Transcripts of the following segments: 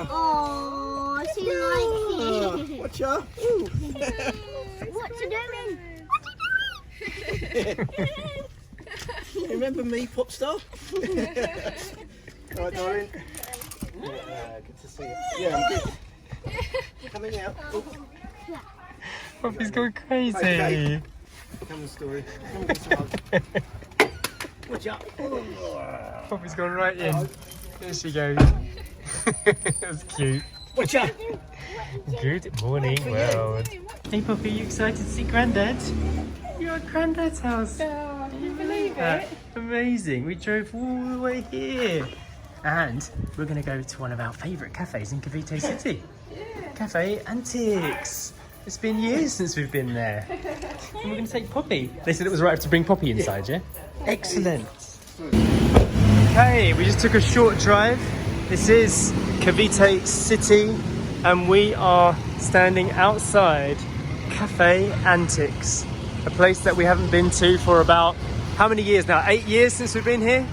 Oh, she likes it. Watch out. What you doing? Remember me, pop star? Alright, darling. Good to see you. Yeah, I'm good. Coming out. Oh. Poppy's going crazy. Okay. Come on, Story. Come on, get some hugs. Watch out. Poppy's gone right in. There she goes. That's cute. Watch out. Good morning, world. Hey Poppy, you excited to see Grandad? You're at Grandad's house. Oh, can you believe it? Amazing. We drove all the way here. And we're going to go to one of our favourite cafes in Cavite City. Cafe Antix. It's been years since we've been there. And we're going to take Poppy. They said it was right to bring Poppy inside, yeah? Excellent. Okay, we just took a short drive. This is Cavite City and we are standing outside Cafe Antix, a place that we haven't been to for about, how many years now? 8 years since we've been here?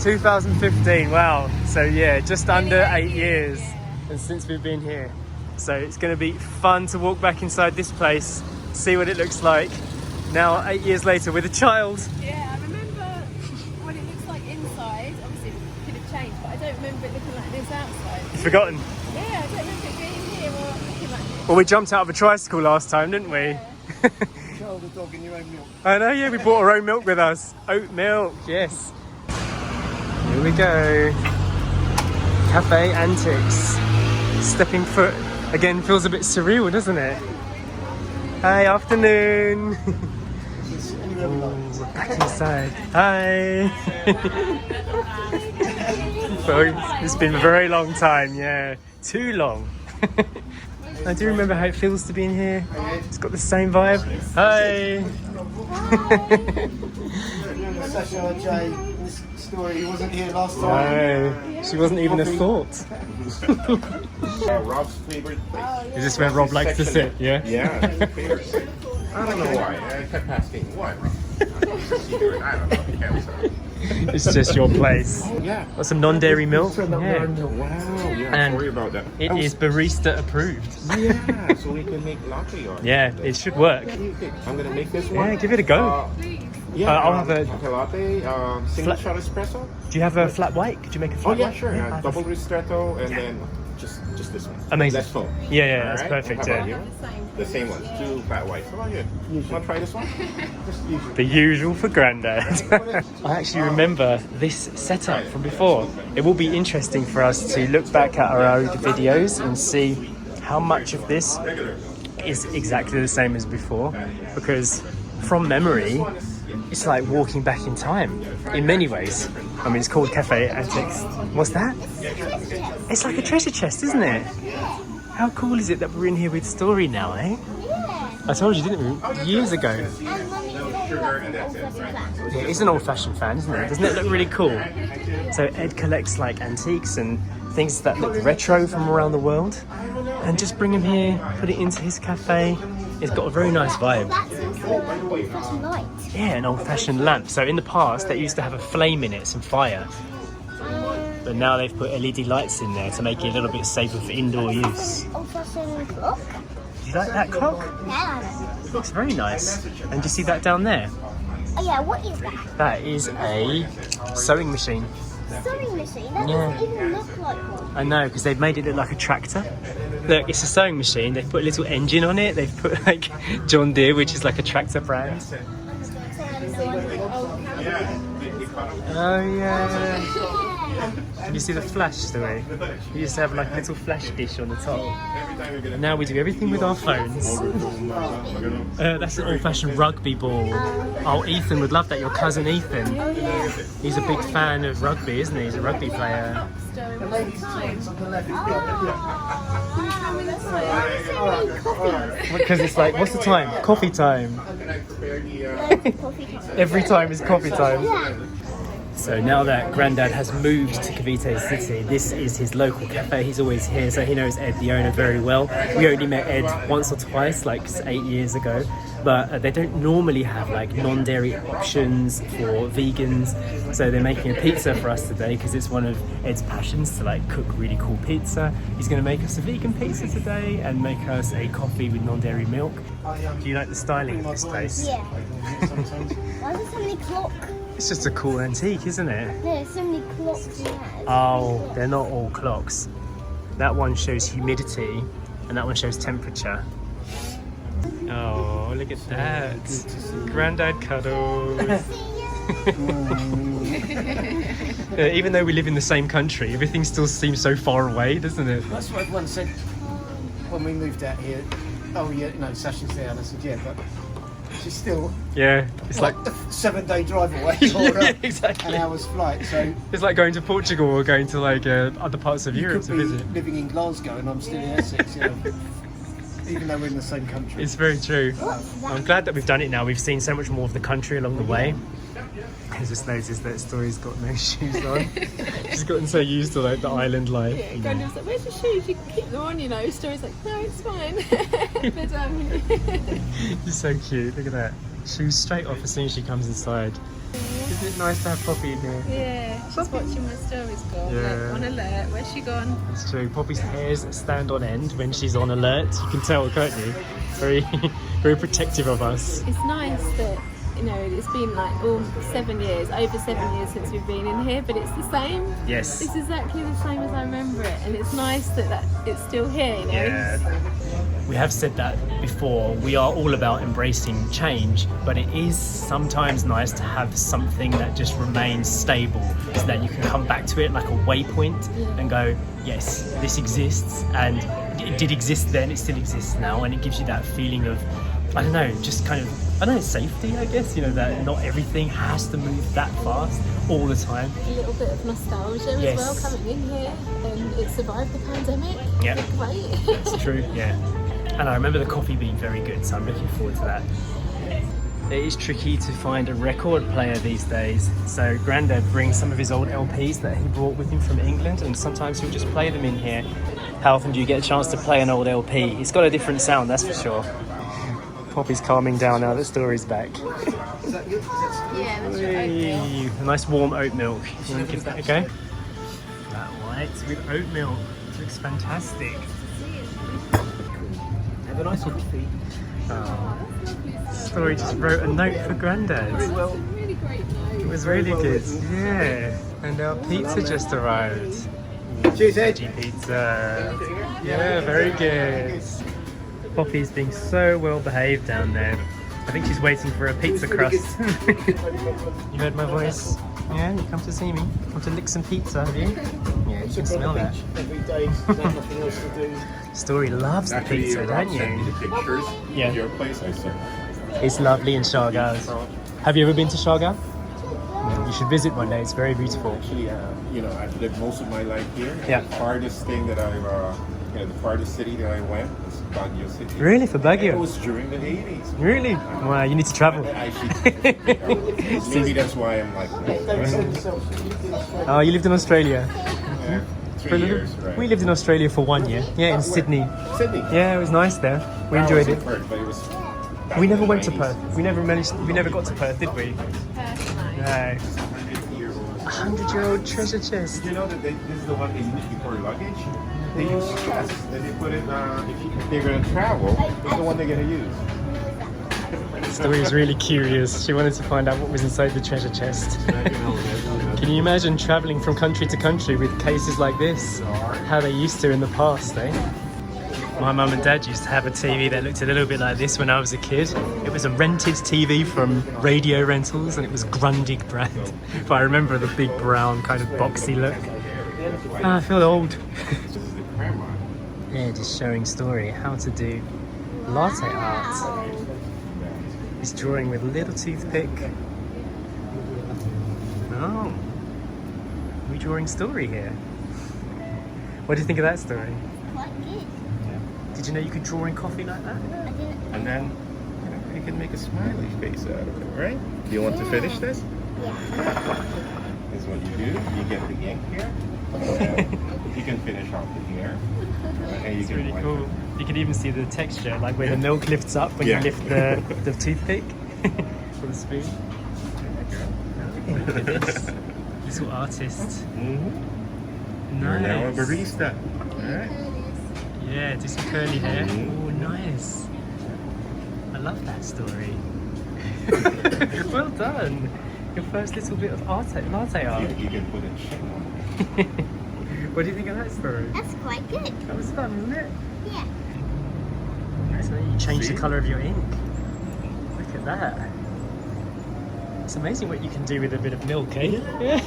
2015, wow. So yeah, just under 8 years and since we've been here. So it's going to be fun to walk back inside this place, see what it looks like now 8 years later with a child. Yeah, I remember what it looks like inside. Obviously it could have changed, but I don't remember it looking like this outside. Forgotten. Yeah, I don't remember it being here or looking like this. Well, we jumped out of a tricycle last time, didn't we? Yeah. Show the dog in your own milk. I know, yeah, we brought our own milk with us. Oat milk, yes. Here we go. Cafe Antix. Stepping foot again feels a bit surreal, doesn't it? Hi, afternoon. Ooh, we're back inside. Hi. Well, it's been a very long time, yeah. Too long. I do remember how it feels to be in here. It's got the same vibe. Hi. Remember Sacha Jay in this story? He wasn't here last time. No, she wasn't even a thought. Rob's favorite place. Is this where Rob likes to sit? Yeah. Yeah, his favorite place. I don't know why. I kept asking why. I don't know. He can't say. It's just your place. Yeah. Got some non-dairy milk. Yeah. Yeah. Wow. Yeah. And Sorry about that. it is barista approved. Yeah. So we can make latte art. Yeah, it should work. I'm gonna make this one. Yeah, give it a go. Yeah. I'll have a latte. Single flat- shot espresso. Do you have a flat white? Could you make a Oh flat yeah, white? sure. Yeah, Double ristretto and then just this one. Amazing. That's full. Yeah, that's Alright, perfect. how about Yeah. you? The same ones. 2 flat whites. How about you? Want to try this one? The usual for Grandad. I actually remember this setup from before. It will be interesting for us to look back at our old videos and see how much of this is exactly the same as before, because from memory it's like walking back in time in many ways. I mean, it's called Cafe Antix. What's that? It's like a treasure chest, isn't it? How cool is it that we're in here with Story now, eh? I told you, didn't we? Years ago. And Mummy said old-fashioned fan. Yeah, it's an old-fashioned fan, isn't it? Doesn't it look really cool? So Ed collects like antiques and things that look retro from around the world, and just bring them here, put it into his cafe. It's got a very nice vibe. That's also an old-fashioned light. Yeah, an old-fashioned lamp. So in the past, they used to have a flame in it, some fire. But now they've put LED lights in there to make it a little bit safer for indoor use. Old-fashioned clock. Do you like that clock? Yeah. It looks very nice. And do you see that down there? Oh yeah, what is that? That is a sewing machine. Sewing machine? That Yeah. doesn't even look like one. I know, because they've made it look like a tractor. Look, it's a sewing machine. They've put a little engine on it. They've put like John Deere, which is like a tractor brand. Oh yeah. Did you see the flash story? We used to have like a little flash dish on the top. And now we do everything with our phones. That's an old-fashioned rugby ball. Oh, Ethan would love that. Your cousin Ethan. He's a big fan of rugby, isn't he? He's a rugby player. Because it's like, what's the time? Coffee time. Every time is coffee time. So now that Grandad has moved to Cavite City, this is his local cafe. He's always here, so he knows Ed, the owner, very well. We only met Ed once or twice, like 8 years ago. But they don't normally have like non-dairy options for vegans. So they're making a pizza for us today because it's one of Ed's passions to like cook really cool pizza. He's going to make us a vegan pizza today and make us a coffee with non-dairy milk. Do you like the styling of this place? Yeah. Why is there so many clocks? It's just a cool antique, isn't it? No, there's so many clocks in there. Oh, they're not all clocks. That one shows humidity and that one shows temperature. Oh, look at that. Grandad cuddles. Even though we live in the same country, everything still seems so far away, doesn't it? That's what everyone said when we moved out here. Oh yeah, no, Sacha's there. And I said, yeah, but she's still Yeah, it's like a 7-day drive away. yeah, exactly. An hour's flight. So It's like going to Portugal or going to like other parts of you Europe could to be visit. living in Glasgow and I'm still in Essex. You know, even though we're in the same country. It's very true. I'm glad that we've done it now. We've seen so much more of the country along the way. I just noticed that Story's got no shoes on. She's gotten so used to like the island life. Yeah, Grandad was like, where's your shoes? You can keep them on, you know. Story's like, no, it's fine. They're done. She's so cute. Look at that. Shoes straight off as soon as she comes inside. Isn't it nice to have Poppy in here? Yeah, she's watching my stories go. Yeah. Like, on alert. Where's she gone? It's true. Poppy's hairs stand on end when she's on alert. You can tell, can't you? Very, very protective of us. It's nice that, you know, it's been like over 7 years since we've been in here, but it's the same. Yes. It's exactly the same as I remember it, and it's nice that it's still here, you know. Yeah. We have said that before. We are all about embracing change, but it is sometimes nice to have something that just remains stable, so that you can come back to it like a waypoint and go, yes, this exists, and it did exist then, it still exists now, and it gives you that feeling of, I don't know, just kind of, I don't know, safety, I guess, you know, that not everything has to move that fast all the time. A little bit of nostalgia Yes. as well coming in here, and it survived the pandemic. Yeah. Great. It's true, yeah. And I remember the coffee being very good, so I'm looking forward to that. It is tricky to find a record player these days, so Grandad brings some of his old LPs that he brought with him from England, and sometimes he'll just play them in here. How often do you get a chance to play an old LP? It's got a different sound, that's for sure. Poppy's calming down now that Story's back. Yeah, that's your oatmeal. Hey, a nice warm oat milk. You want to give that a go? That white with oat milk. It looks fantastic. Have a nice coffee. Oh. Story just wrote a note for Grandad. Well, It's a really great note. It was really good. Yeah. And our pizza just arrived. cheers, Ed. Veggie pizza. Yeah, very good. Poppy's being so well behaved down there. I think she's waiting for a pizza crust. You heard my voice? Yeah, you come to see me. Come to lick some pizza, have you? Yeah, you can smell that. Every day, there's nothing else to do. Story loves the Actually, pizza, Rob don't sent me you? the pictures Yeah. of your place, I said. It's lovely in Siargao. Have you ever been to Siargao? You should visit one day. It's very beautiful. Actually, you know, I've lived most of my life here. and Yeah. The farthest thing that I've, you know, the farthest city that I went was Baguio City. Really, for It Baguio? was during the 80s. Really? Wow, you need to travel. I should, maybe that's why I'm like, Oh, you lived in Australia? yeah, For 3 a little- years, right? We lived in Australia for 1 year. Yeah, in Sydney. Sydney. Yeah, it was nice there. We I enjoyed was in it. Perth, but it was back We in never the went to 90s. Perth. We never got to Perth, did we? Personally. No. 50-year-old. 100-year-old treasure chest. You know that this is the one they use before luggage. They use chests, and they put it. If they're gonna travel, this is the one they're gonna use. Story was really curious. She wanted to find out what was inside the treasure chest. Can you imagine traveling from country to country with cases like this? How they used to in the past, eh? My mum and dad used to have a TV that looked a little bit like this when I was a kid. It was a rented TV from Radio Rentals, and it was Grundig brand. But I remember the big brown kind of boxy look. Ah, I feel old. This is the grandma. Yeah, just showing Story how to do latte art. He's drawing with a little toothpick. Oh, we're drawing Story here. What do you think of that, Story? Quite good. Did you know you could draw in coffee like that? I didn't. And then you can make a smiley face out of it, right? Do you want to finish this? Yeah. is what you do. You get the ink here. You can finish off the hair. And you It's can really wipe cool. You can even see the texture, like where the milk lifts up when Yeah. you lift the toothpick or the spoon. Look at this. Little artist. You're now a Nice. barista. Alright. Yeah, do some curly hair. Mhm. Oh, nice. I love that story. Well done. Your first little bit of latte art. You can put a check on What do you think of that story? That's quite good. That was fun, wasn't it? Yeah. So you change See? the colour of your ink. Look at that. It's amazing what you can do with a bit of milk, eh? Yeah.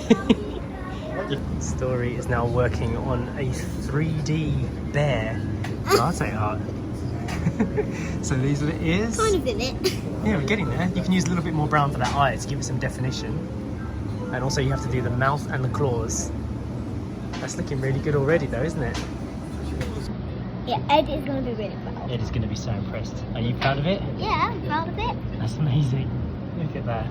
Story is now working on a 3D bear latte art. So these are the ears. Kind of in it. Yeah, we're getting there. You can use a little bit more brown for that eye to give it some definition. And also you have to do the mouth and the claws. That's looking really good already though, isn't it? Yeah, Ed is going to be really proud. Ed is going to be so impressed. Are you proud of it? Yeah, I'm proud of it. That's amazing. Look at that.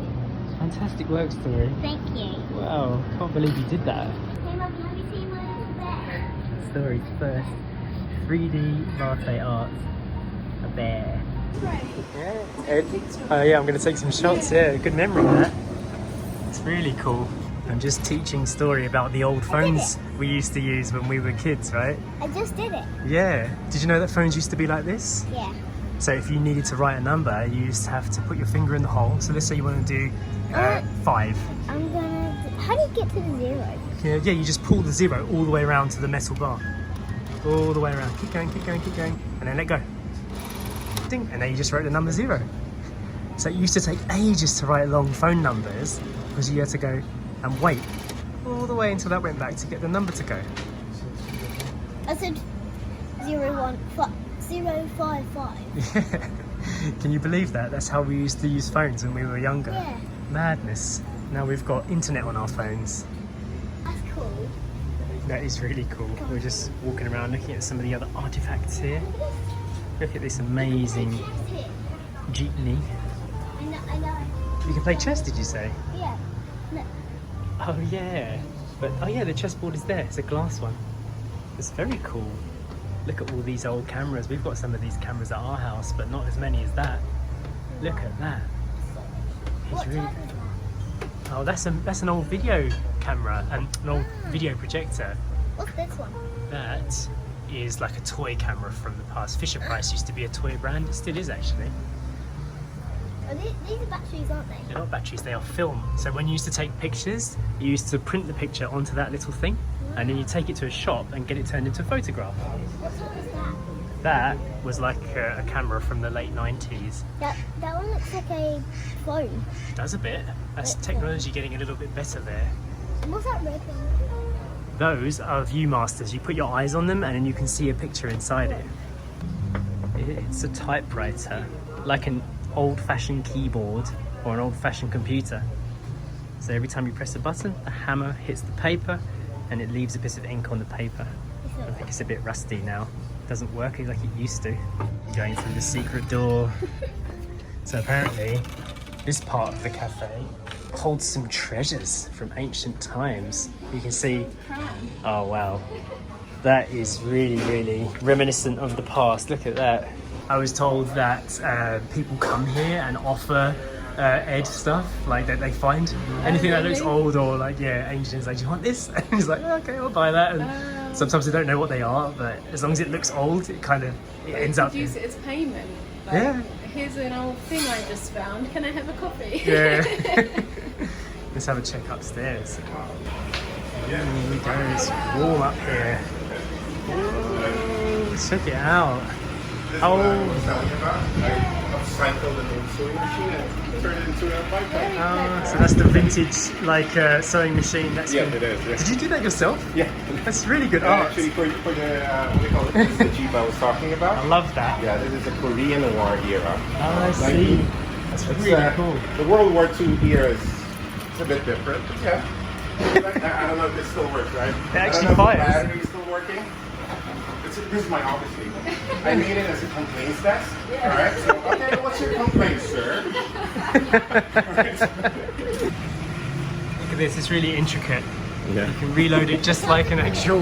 Fantastic work, Story. Thank you. Wow, can't believe you did that. Hey, Mum, let me see my little bear. Story's first 3D latte art. A bear. Yeah, Ed. Oh yeah, I'm going to take some shots. Yeah, good memory that. It's really cool. I'm just teaching Story about the old phones we used to use when we were kids, right? I just did it. Yeah. Did you know that phones used to be like this? Yeah. So if you needed to write a number, you used to have to put your finger in the hole. So let's say you want to do 5. I'm going to... How do you get to the 0? Yeah, you just pull the 0 all the way around to the metal bar. All the way around. Keep going, keep going, keep going. And then let go. Ding. And then you just wrote the number 0. So it used to take ages to write long phone numbers because you had to go and wait all the way until that went back to get the number to go. I said 055. Yeah. Can you believe that? That's how we used to use phones when we were younger. Yeah. Madness. Now we've got internet on our phones. That's cool. That is really cool. We're just walking around looking at some of the other artifacts here. Look at this amazing jeepney. I know. You can play chess, did you say? Yeah. No. Oh yeah. But oh yeah, the chessboard is there. It's a glass one. It's very cool. Look at all these old cameras. We've got some of these cameras at our house, but not as many as that. Look at that. It's What really... type is that? Oh, that's an old video camera and an old video projector. What's this one? That is like a toy camera from the past. Fisher Price used to be a toy brand. It still is actually. Oh, these are batteries, aren't they? They're not batteries, they are film. So when you used to take pictures, you used to print the picture onto that little thing and then you take it to a shop and get it turned into a photograph. What type is that? That was like a camera from the late 90s. That one looks like a phone. It does a bit. That's technology getting a little bit better there. What's that red one? Those are Viewmasters. You put your eyes on them and then you can see a picture inside it. It's a typewriter, like an old-fashioned keyboard or an old-fashioned computer. So every time you press a button, the hammer hits the paper and it leaves a bit of ink on the paper. I think it's a bit rusty now. It doesn't work like it used to. Going through the secret door. So apparently, this part of the cafe holds some treasures from ancient times. You can see, oh wow, that is really, really reminiscent of the past. Look at that. I was told that people come here and offer Ed stuff, like that they find anything that looks old or like, yeah, ancient. It's like, do you want this? And he's like, okay, I'll buy that. And sometimes they don't know what they are, but as long as it looks old, it kind of ends up. Use it as payment. Like, Yeah. Here's an old thing I just found. Can I have a copy? Yeah. Let's have a check upstairs. Here we go. It's warm up here. Whoa, check it out. Oh. Upcycled an old sewing machine and turned it into a bike pack. So that's the vintage like sewing machine. That's Yeah, been... it is. Yeah. Did you do that yourself? Yeah. That's really good art. Actually, for the what do you call it? This is the Jeep I was talking about. I love that. Yeah, this is a Korean War era. Oh, I see. That's It's, really cool. The World War II era is a bit different. But yeah. I don't know if it still works, right? It actually I don't know if fires. the battery is still working. This is my office table. I made it as a complaints desk. Alright, so okay, what's your complaint, sir? Look at at this, it's really intricate. Yeah. You can reload it just like an actual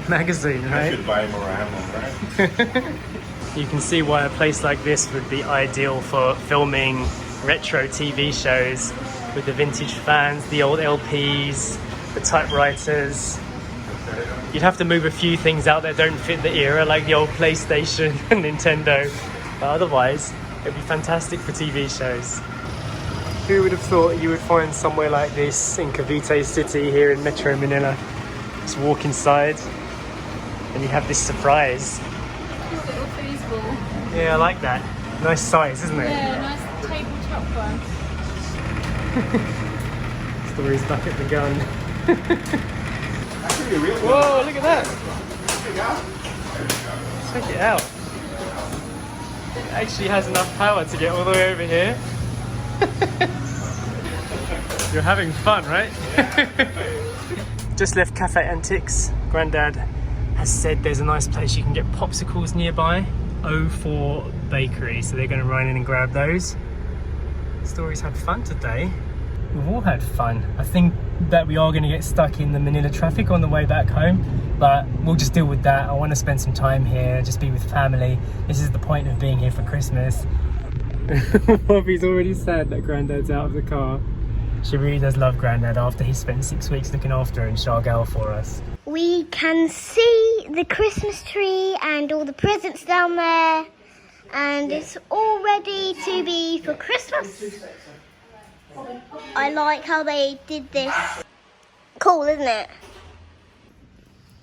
magazine, I right? should buy more ammo, right? You can see why a place like this would be ideal for filming retro TV shows with the vintage fans, the old LPs, the typewriters. You'd have to move a few things out that don't fit the era, like the old PlayStation and Nintendo. But otherwise, it'd be fantastic for TV shows. Who would have thought you would find somewhere like this in Cavite City here in Metro Manila? Just walk inside and you have this surprise. Cute little foosball. Yeah, I like that. Nice size, isn't it? Yeah, nice tabletop one. Story's back at the gun. Actually, a real Whoa, look at that! Check it out. It actually has enough power to get all the way over here. You're having fun, right? Just left Cafe Antix. Grandad has said there's a nice place you can get popsicles nearby. 04 Bakery, so they're going to run in and grab those. Story's had fun today. We've all had fun. I think that we are going to get stuck in the Manila traffic on the way back home, but we'll just deal with that. I want to spend some time here, just be with family. This is the point of being here for Christmas. Bobby's already sad that Grandad's out of the car. She really does love Grandad after he spent 6 weeks looking after her in Siargao for us. We can see the Christmas tree and all the presents down there. And it's all ready to be for Christmas. I like how they did this. Cool, isn't it?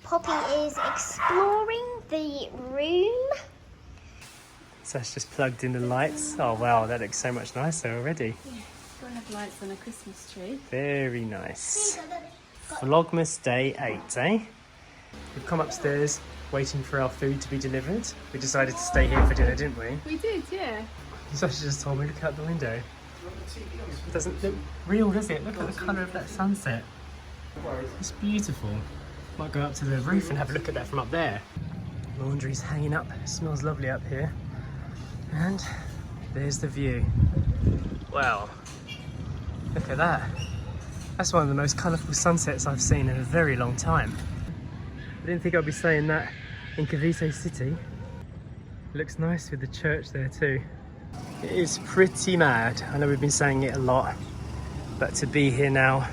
Poppy is exploring the room. Sash just plugged in the lights. Oh wow, that looks so much nicer already. Gotta have lights on a Christmas tree. Very nice. Vlogmas day 8, eh? We've come upstairs waiting for our food to be delivered. We decided to stay here for dinner, didn't we? We did, yeah. Sasha just told me, look out the window. It doesn't look real, does it? Look at the colour of that sunset. It's beautiful. Might go up to the roof and have a look at that from up there. Laundry's hanging up. It smells lovely up here. And there's the view. Wow. Look at that. That's one of the most colourful sunsets I've seen in a very long time. I didn't think I'd be saying that in Cavite City. It looks nice with the church there too. It is pretty mad. I know we've been saying it a lot, but to be here now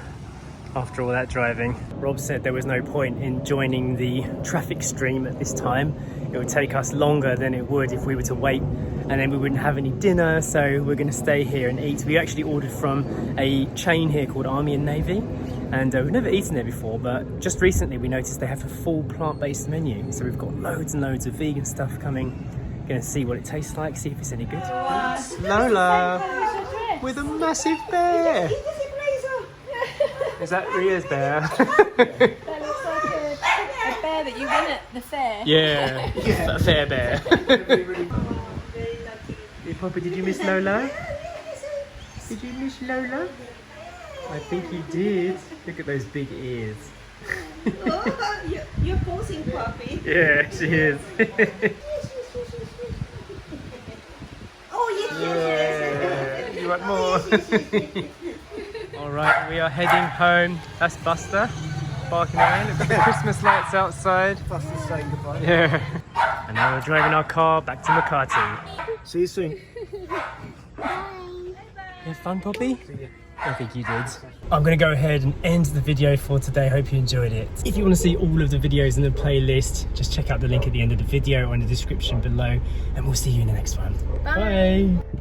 after all that driving. Rob said there was no point in joining the traffic stream at this time. It would take us longer than it would if we were to wait, and then we wouldn't have any dinner, so we're going to stay here and eat. We actually ordered from a chain here called Army and Navy, and we've never eaten there before, but just recently we noticed they have a full plant-based menu, so we've got loads and loads of vegan stuff coming. Going to see what it tastes like, see if it's any good. It's Lola with a massive bear. Is that Ria's bear? That looks like a bear that you win at the fair. Yeah, a fair bear. Hey, Poppy, did you miss Lola? Did you miss Lola? I think you did. Look at those big ears. Oh, you're posing, Poppy. Yeah, she is. Oh, yes. You want more? Alright, we are heading home. That's Buster barking around. Look at the Christmas lights outside. Buster's saying goodbye. Yeah. And now we're driving our car back to Makati. See you soon. You had fun, Poppy? I think you did. I'm going to go ahead and end the video for today. Hope you enjoyed it. If you want to see all of the videos in the playlist, just check out the link at the end of the video or in the description below, and we'll see you in the next one. Bye. Bye.